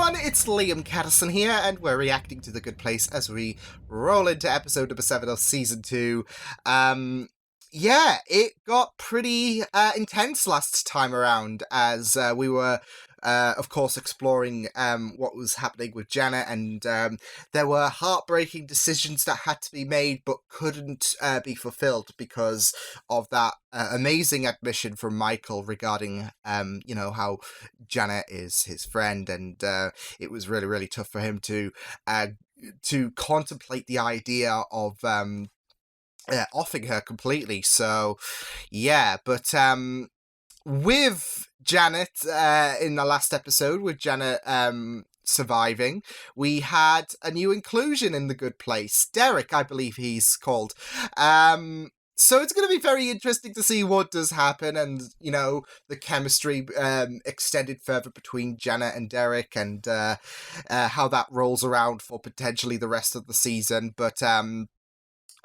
everyone, it's Liam Caddison here, and we're reacting to The Good Place as we roll into episode number 7 of Season 2. Yeah, it got pretty intense last time around as we were, of course, exploring what was happening with Janet, and there were heartbreaking decisions that had to be made but couldn't be fulfilled because of that amazing admission from Michael regarding, how Janet is his friend, and it was really, really tough for him to contemplate the idea of offing her completely. So, yeah, but with Janet, in the last episode, with Janet surviving, we had a new inclusion in The Good Place. Derek, I believe he's called. So it's going to be very interesting to see what does happen and, the chemistry extended further between Janet and Derek and how that rolls around for potentially the rest of the season. But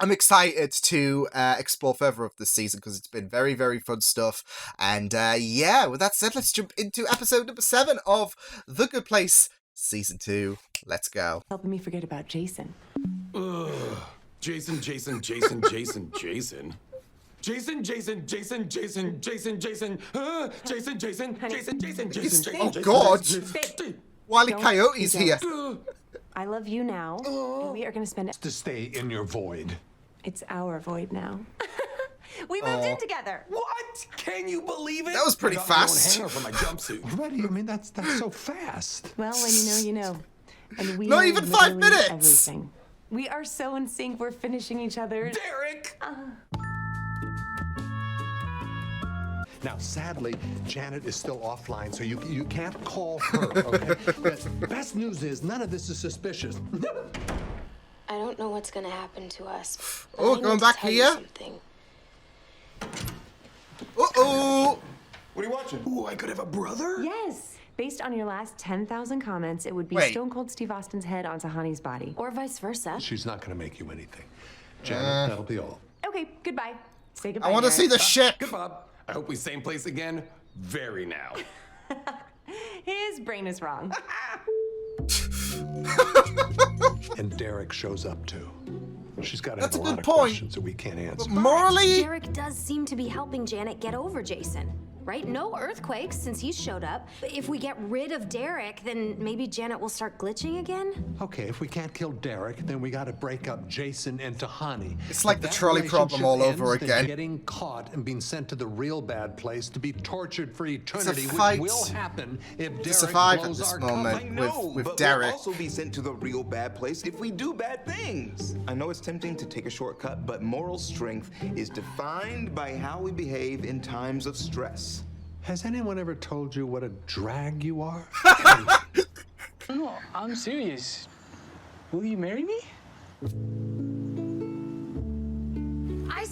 I'm excited to explore further of this season because it's been very, very fun stuff. And with that said, let's jump into episode number 7 of The Good Place Season 2. Let's go. Helping me forget about Jason. Ugh. Jason. Jason. Jason. Jason. Jason. Oh, God. Wile E. Coyote's here. I love you now, and we are going to spend it to stay in your void. It's our void now. We moved in together. What? Can you believe it? That was pretty fast. Hanger for my jumpsuit. What do you mean? That's so fast. Well, when you know, you know. And we Not know even 5 literally minutes. Everything. We are so in sync. We're finishing each other. Derek! Now, sadly, Janet is still offline, so you can't call her, okay? But best news is none of this is suspicious. I don't know what's gonna happen to us. Oh, going back here? Uh-oh! What are you watching? Ooh, I could have a brother? Yes. Based on your last 10,000 comments, it would be Stone Cold Steve Austin's head onto Honey's body. Or vice versa. She's not going to make you anything. Janet, that'll be all. Okay, goodbye. Say goodbye. I want to see the ship. Good, Bob. I hope we same place again very now. His brain is wrong. And Derek shows up too. She's got to have That's a a lot good of point. questions that we can't answer. But morally, Derek does seem to be helping Janet get over Jason, right? No earthquakes since he's showed up. But if we get rid of Derek, then maybe Janet will start glitching again? Okay, if we can't kill Derek, then we got to break up Jason and Tahani. It's like If the that trolley problem all relationship over ends, then again. Getting caught and being sent to the real bad place to be tortured for eternity, fight which will happen if to Derek survive at blows this our moment. cover. No, with but Derek. we'll also be sent to the real bad place if we do bad things. I know it's tempting to take a shortcut, but moral strength is defined by how we behave in times of stress. Has anyone ever told you what a drag you are? No, I'm serious. Will you marry me?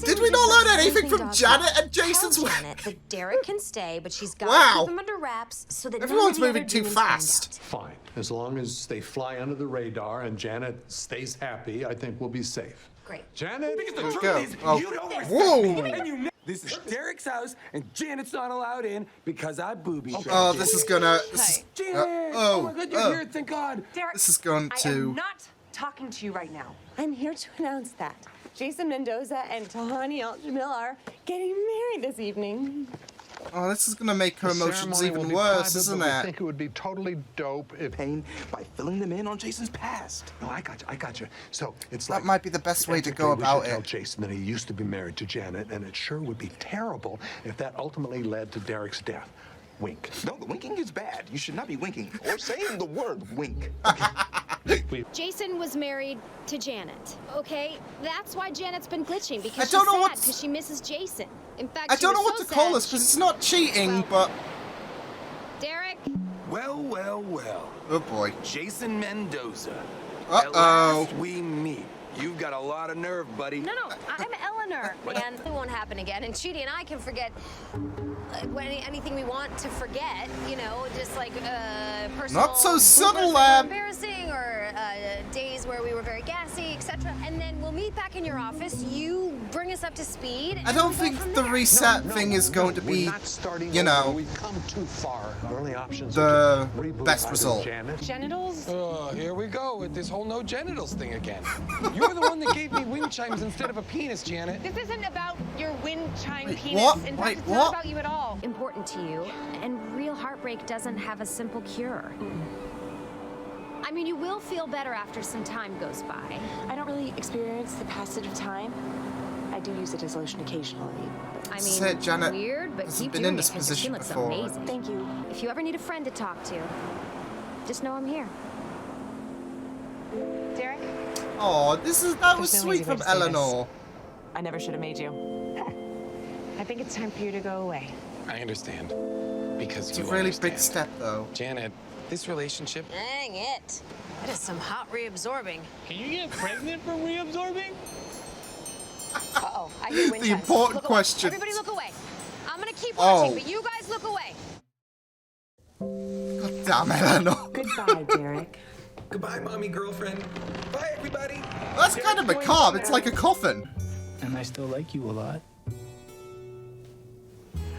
Did we not learn anything from Janet and Jason's way? Janet that Derek can stay, but she's got to Wow. keep him under wraps so that Everyone's none of the moving other too demons fast. find Fine. As long as they fly under the radar and Janet stays happy, I think we'll be safe. out. Great. Janet? Because the Let's truth go. is, Oh. you don't respect Whoa. me, and you this is Derek's house, and Janet's not allowed in because I booby-trapped Oh, you. this is gonna. This is, Janet! oh, my God, you're here! Thank God. Derek, This is going I to. am not talking to you right now. I'm here to announce that Jason Mendoza and Tahani Al-Jamil are getting married this evening. Oh, this is gonna make her The emotions ceremony will even be worse, private, isn't but we it? think it would be totally dope if... Pain by filling them in on Jason's past. No, I got you. So it's That like... might be the best way to ethically, go we about should tell it. Jason that he used to be married to Janet, and it sure would be terrible if that ultimately led to Derek's death. Wink. No, the winking is bad. You should not be winking or saying the word wink. Jason was married to Janet, okay? That's why Janet's been glitching, because I she's don't know sad what's- because she misses Jason. In fact, I she don't know was what so to call sad this because she- it's not cheating, but Derek, Well, well, well. oh boy. Jason Mendoza. Uh-oh. At last we meet. You've got a lot of nerve, buddy. No, I'm Eleanor, and it won't happen again. And Chidi and I can forget anything we want to forget, just like personal... Not so subtle, bloopers that were lab. embarrassing, or days where we were very gassy, etc. etc. And then we'll meet back in your office. You bring us up to speed. I don't think the reset thing is going to be, you know, We've come too far. Our only options the are to reboot best either result. Janet. Genitals? Oh, here we go with this whole no genitals thing again. You're the one that gave me wind chimes instead of a penis, Janet. This isn't about your wind chime Wait, penis. what? In Wait, fact, it's what? not about you at all. Important to you, and real heartbreak doesn't have a simple cure. I mean, you will feel better after some time goes by. I don't really experience the passage of time. I do use it as lotion occasionally. I mean, Said Janet weird, but has keep been doing in this it 'cause your skin position looks before. amazing. Thank you. If you ever need a friend to talk to, just know I'm here. Derek, Oh, that was There's no sweet easy way from to say this. Eleanor. I never should have made you. I think it's time for you to go away. I understand. Because It's you a really understand. big step, though. Janet, this relationship... Dang it. That is some hot reabsorbing. Can you get pregnant from reabsorbing? Uh-oh, I hear wind The chimes. important Look away. question. Everybody look away. I'm gonna keep Oh. watching, but you guys look away. God damn, Eleanor. Goodbye, Derek. Goodbye, mommy girlfriend. Bye, everybody. That's kind of macabre. It's like a coffin. And I still like you a lot.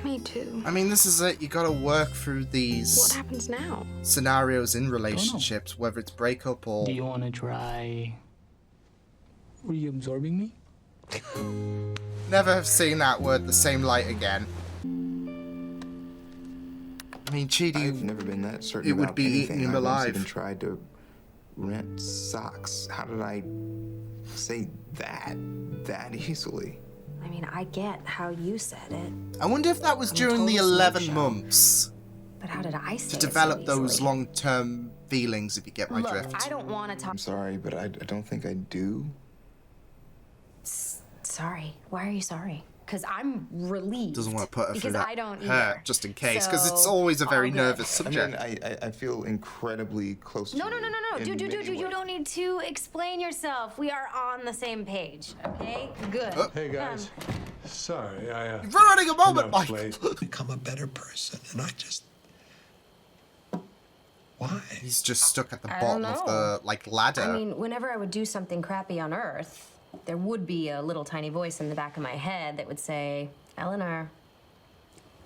Me too. I mean, this is it. You gotta work through What these happens now? scenarios in relationships, whether it's breakup or... Do you want to try reabsorbing me? Never have seen that word the same light again. I mean, I've cheating... never been that certain It would about be eating anything. him I once alive. even tried to rent socks. How did I say that easily? I mean, I get how you said it, I wonder if that was I'm a during the total 11 slut show. months but how did I say to it so develop those easily? long-term feelings, if you get my Look, drift. I don't want to talk. I'm sorry, but I don't think I do. Sorry. Why are you sorry? Because I'm relieved. Doesn't want to put her through because that I don't hurt, either. just in case, because it's So, always a very all good. nervous I mean, subject. I feel incredibly close to No, you. no, no, no, no. in Dude, many you ways. don't need to explain yourself. We are on the same page, okay? Good. Hey, guys. Sorry, You're ruining a moment, know it's Mike. late. Become a better person, and I just. Why? He's just stuck at the I bottom don't of know. the, ladder. I mean, whenever I would do something crappy on Earth, there would be a little tiny voice in the back of my head that would say, Eleanor,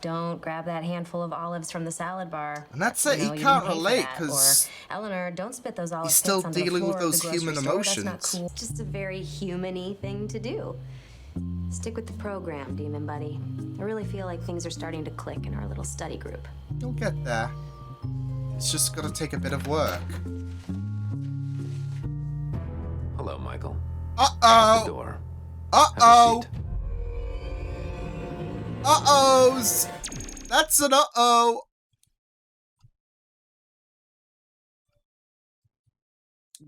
don't grab that handful of olives from the salad bar. And that's it, he You didn't can't pay for relate, that. 'cause Or, Eleanor, don't spit those olive still pits onto the dealing with floor of those the grocery human store. That's emotions. not cool. It's just a very human-y thing to do. Stick with the program, Demon Buddy. I really feel like things are starting to click in our little study group. You'll get there. It's just gotta take a bit of work. Hello, Michael. Uh-oh! Door. Uh-oh! Have a seat. Uh-ohs! That's an uh-oh!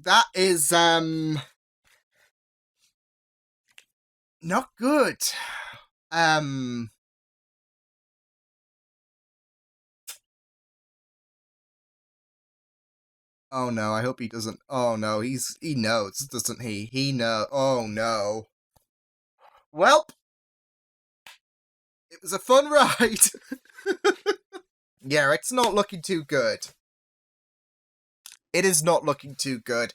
That is, not good. Oh no, I hope he doesn't. Oh no, he knows, doesn't he? He know. Oh no. Welp! It was a fun ride. Yeah, it's not looking too good. It is not looking too good.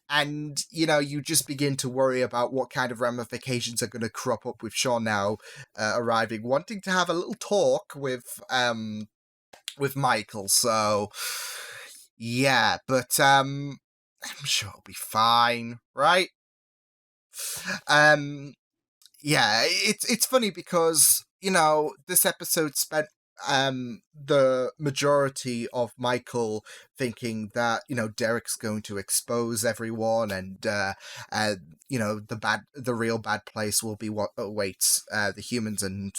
And, you know, you just begin to worry about what kind of ramifications are going to crop up with Sean now arriving, wanting to have a little talk with Michael. So, yeah, but I'm sure it'll be fine, right? Yeah, it's funny because, you know, this episode spent the majority of Michael thinking that, you know, Derek's going to expose everyone and you know, the real bad place will be what awaits the humans, and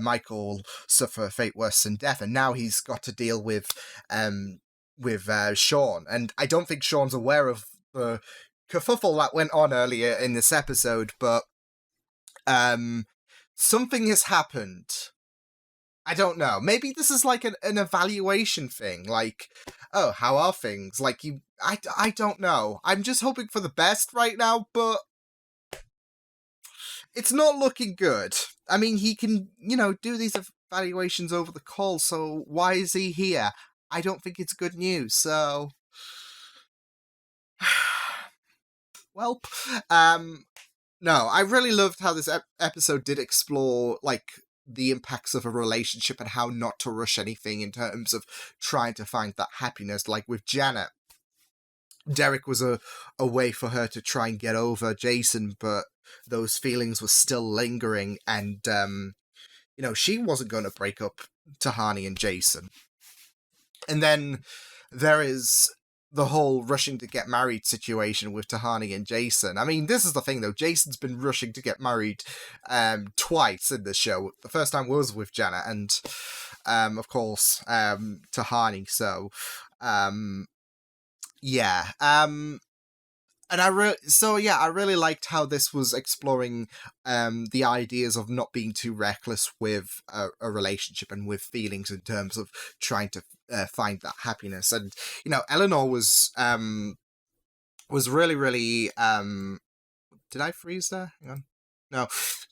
Michael will suffer a fate worse than death. And now he's got to deal with Sean, and I don't think Sean's aware of the kerfuffle that went on earlier in this episode, but something has happened. I don't know. Maybe this is like an evaluation thing. Like, oh, how are things? Like, I don't know. I'm just hoping for the best right now, but it's not looking good. I mean, he can, you know, do these evaluations over the call, so why is he here? I don't think it's good news, so... Welp. No, I really loved how this episode did explore, like, the impacts of a relationship and how not to rush anything in terms of trying to find that happiness. Like with Janet, Derek was a way for her to try and get over Jason, but those feelings were still lingering, and she wasn't going to break up Tahani and Jason. And then there is the whole rushing to get married situation with Tahani and Jason. I mean, this is the thing though. Jason's been rushing to get married twice in the show. The first time was with Janet and of course Tahani. So yeah. And I really liked how this was exploring the ideas of not being too reckless with a relationship and with feelings in terms of trying to find that happiness. And Eleanor was really really. Did I freeze there? Hang on. No,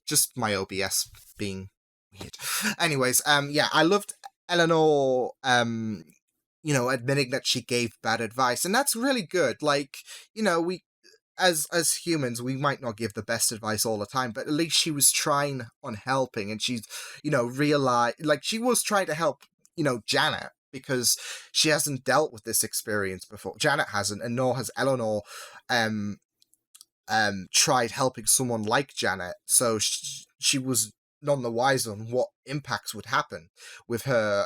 just my OBS being weird. Anyways, I loved Eleanor. Admitting that she gave bad advice, and that's really good. Like, we as humans, we might not give the best advice all the time, but at least she was trying on helping, and she's realized, like, she was trying to help Janet, because she hasn't dealt with this experience before. Janet hasn't, and nor has Eleanor tried helping someone like Janet, so she was none the wiser on what impacts would happen with her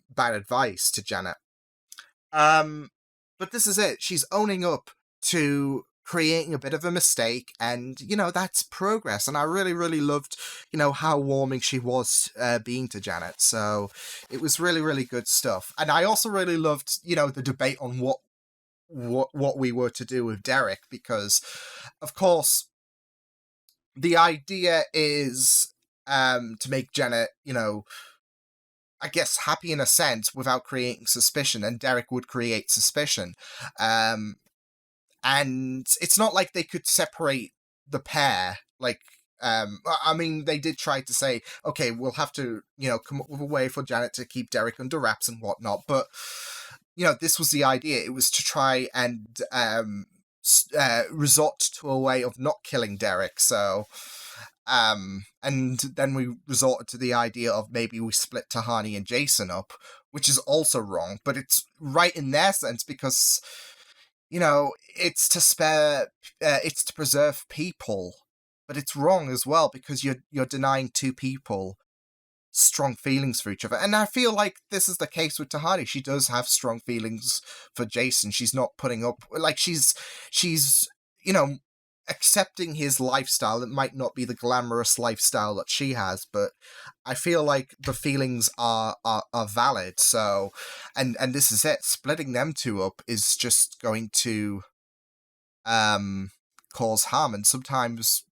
bad advice to Janet. But this is it. She's owning up to creating a bit of a mistake, and that's progress. And I really really loved how warming she was being to Janet. So it was really really good stuff. And I also really loved the debate on what we were to do with Derek, because of course the idea is to make Janet I guess happy in a sense without creating suspicion, and Derek would create suspicion. And it's not like they could separate the pair. Like, I mean, they did try to say, okay, we'll have to, come up with a way for Janet to keep Derek under wraps and whatnot. But, this was the idea. It was to try and resort to a way of not killing Derek. So, and then we resorted to the idea of maybe we split Tahani and Jason up, which is also wrong, but it's right in their sense, because it's to preserve people, but it's wrong as well, because you're denying two people strong feelings for each other. And I feel like this is the case with Tahani. She does have strong feelings for Jason. She's not putting up, like, she's accepting his lifestyle. It might not be the glamorous lifestyle that she has, but I feel like the feelings are valid. So, and this is it. Splitting them two up is just going to cause harm. And sometimes,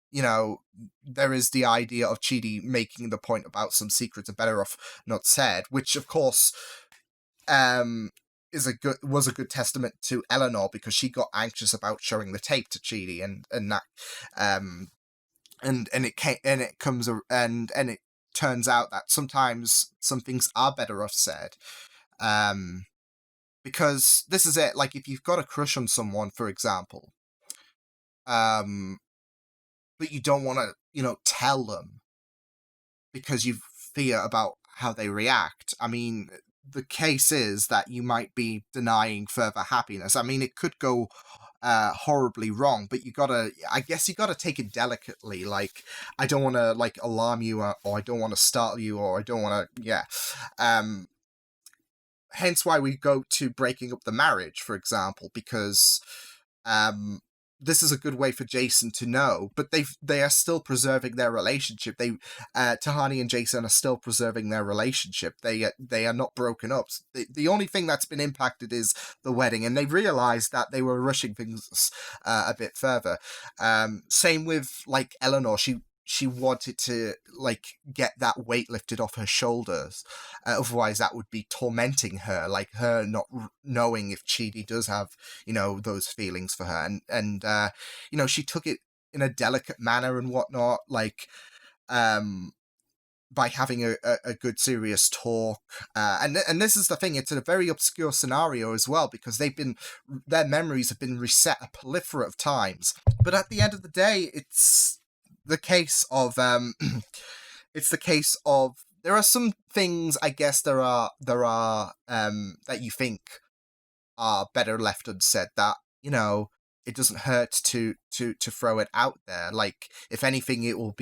there is the idea of Chidi making the point about some secrets are better off not said, which of course was a good testament to Eleanor, because she got anxious about showing the tape to Chidi, and that and it turns out that sometimes some things are better off said, because this is it. Like, if you've got a crush on someone, for example, but you don't want to tell them because you fear about how they react. I mean, the case is that you might be denying further happiness. I mean, it could go horribly wrong, but I guess you gotta take it delicately. Like, I don't want to alarm you, or I don't want to startle you, or I don't want to, hence why we go to breaking up the marriage, for example, because this is a good way for Jason to know, but they are still preserving their relationship. Tahani and Jason are still preserving their relationship. They are not broken up. The only thing that's been impacted is the wedding, and they realized that they were rushing things a bit further. Same with Eleanor. She wanted to get that weight lifted off her shoulders. Otherwise, that would be tormenting her, like her not knowing if Chidi does have those feelings for her, and she took it in a delicate manner and whatnot. by having a good serious talk, and this is the thing, it's a very obscure scenario as well, because their memories have been reset a plethora of times, but at the end of the day, it's the case of there are some things, I guess, there are that you think are better left unsaid, that, you know, it doesn't hurt to throw it out there. Like, if anything, it will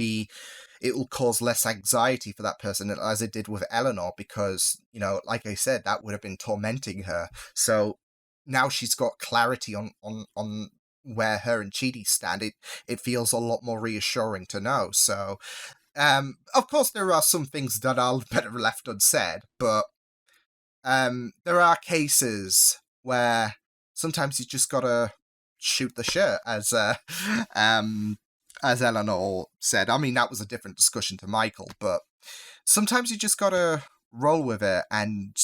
cause less anxiety for that person, as it did with Eleanor, because, you know, like I said, that would have been tormenting her. So now she's got clarity on where her and Chidi stand. It feels a lot more reassuring to know. So, of course, there are some things that are better left unsaid, but there are cases where sometimes you just gotta shoot the shit, as Eleanor said. I mean, that was a different discussion to Michael, but sometimes you just gotta roll with it and,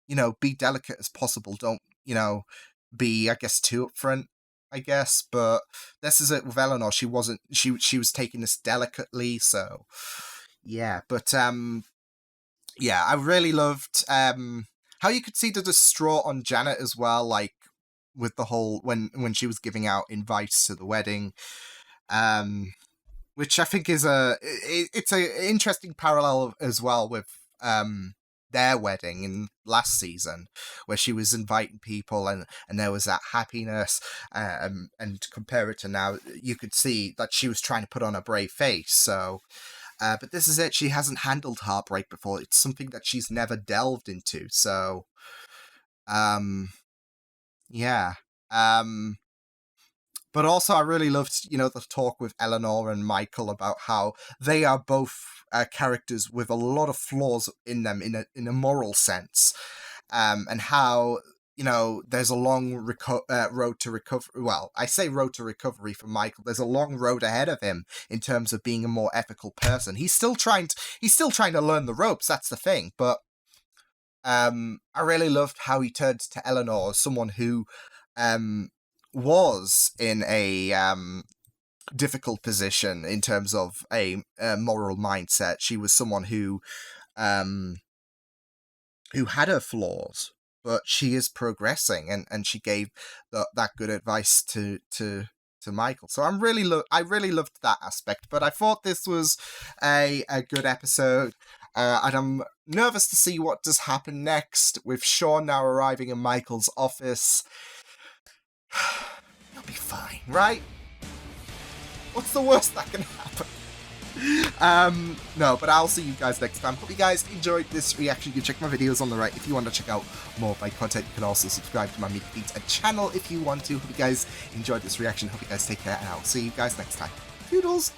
you know, be delicate as possible. Don't, you know, be, I guess, too upfront, I guess. But this is it with Eleanor. She wasn't. She was taking this delicately. So yeah, but yeah, I really loved how you could see the distraught on Janet as well, like with the whole when she was giving out invites to the wedding, which I think is it's a interesting parallel as well with their wedding in last season, where she was inviting people and there was that happiness, and compare it to now, you could see that she was trying to put on a brave face. So but this is it. She hasn't handled heartbreak before. It's something that she's never delved into. So, yeah. But also, I really loved, you know, the talk with Eleanor and Michael about how they are both characters with a lot of flaws in them in a moral sense, and how, you know, there's a long road to recovery. Well, I say road to recovery for Michael. There's a long road ahead of him in terms of being a more ethical person. He's still trying to learn the ropes. That's the thing. But I really loved how he turned to Eleanor as someone who was in a difficult position in terms of a moral mindset. She was someone who had her flaws, but she is progressing, and she gave that good advice to Michael. So I really loved that aspect. But I thought this was a good episode, and I'm nervous to see what does happen next with Sean now arriving in Michael's office. You'll be fine, right? What's the worst that can happen? No, but I'll see you guys next time. Hope you guys enjoyed this reaction. You can check my videos on the right if you want to check out more of my content. You can also subscribe to my Media Beats channel if you want to. Hope you guys enjoyed this reaction. Hope you guys take care, and I'll see you guys next time. Toodles!